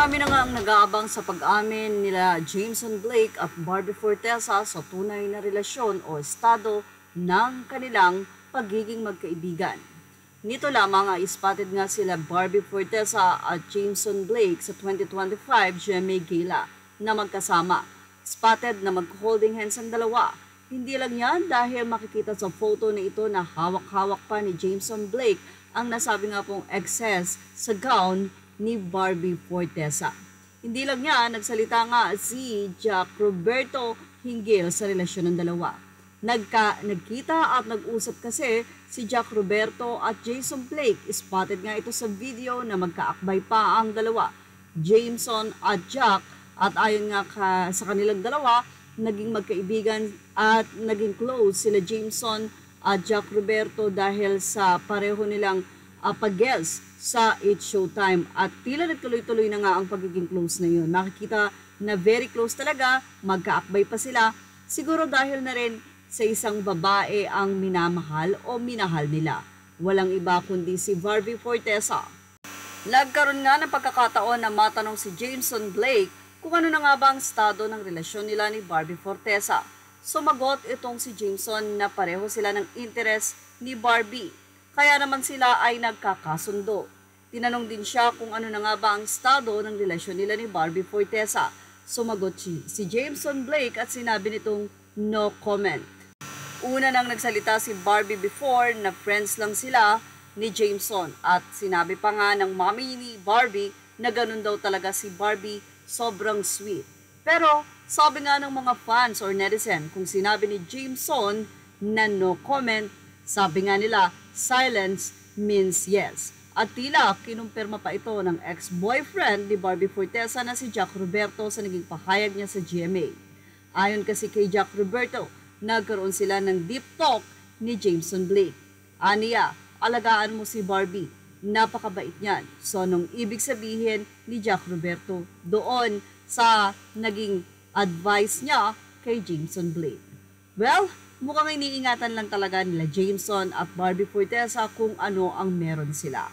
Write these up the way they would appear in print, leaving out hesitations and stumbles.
Marami na nga ang nag-aabang sa pag-amin nila Jameson Blake at Barbie Fortesa sa tunay na relasyon o estado ng kanilang pagiging magkaibigan. Nito lamang ay spotted nga sila Barbie Fortesa at Jameson Blake sa 2025 GMA Gala na magkasama. Spotted na mag-holding hands ang dalawa. Hindi lang yan dahil makikita sa photo na ito na hawak-hawak pa ni Jameson Blake ang nasabi nga pong excess sa gown ni Barbie Fortesa. Hindi lang yan, nagsalita nga si Jack Roberto hinggil sa relasyon ng dalawa. Nagkita at nag-usap kasi si Jack Roberto at Jameson Blake. Spotted nga ito sa video na magkaakbay pa ang dalawa, Jameson at Jack, at ayon nga sa kanilang dalawa, naging magkaibigan at naging close sila Jameson at Jack Roberto dahil sa pareho nilang pag-guest sa It's Showtime at tila nagtuloy-tuloy na nga ang pagiging close na yun. Makikita na very close talaga, magkaakbay pa sila, siguro dahil na rin sa isang babae ang minamahal o minahal nila. Walang iba kundi si Barbie Fortesa. Nagkaroon nga ng pagkakataon na matanong si Jameson Blake kung ano na nga ba ang estado ng relasyon nila ni Barbie Fortesa. Sumagot itong si Jameson na pareho sila ng interest ni Barbie. Kaya naman sila ay nagkakasundo. Tinanong din siya kung ano na nga ba ang estado ng relasyon nila ni Barbie Fortesa. Sumagot si Jameson Blake at sinabi nitong no comment. Una nang nagsalita si Barbie before na friends lang sila ni Jameson at sinabi pa nga ng mommy ni Barbie na ganun daw talaga si Barbie, sobrang sweet. Pero sabi nga ng mga fans or netizen kung sinabi ni Jameson na no comment, sabi nga nila, silence means yes. At tila, kinumpirma pa ito ng ex-boyfriend ni Barbie Fortesa na si Jack Roberto sa naging pahayag niya sa GMA. Ayon kasi kay Jack Roberto, nagkaroon sila ng deep talk ni Jameson Blake. Aniya, alagaan mo si Barbie. Napakabait niyan. So, nung ibig sabihin ni Jack Roberto doon sa naging advice niya kay Jameson Blake. Well, mukhang iniingatan lang talaga nila Jameson at Barbie Fortesa kung ano ang meron sila.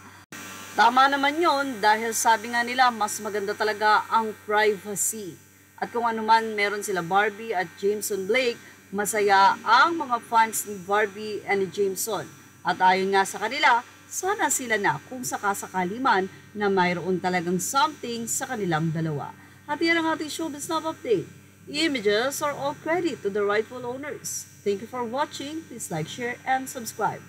Tama naman yon dahil sabi nga nila mas maganda talaga ang privacy. At kung ano man meron sila Barbie at Jameson Blake, masaya ang mga fans ni Barbie and ni Jameson. At ayon nga sa kanila, sana sila na kung sakasakali man na mayroon talagang something sa kanilang dalawa. At yan ang ating showbiz snap update. Images are all credit to the rightful owners. Thank you for watching. Please like, share, and subscribe.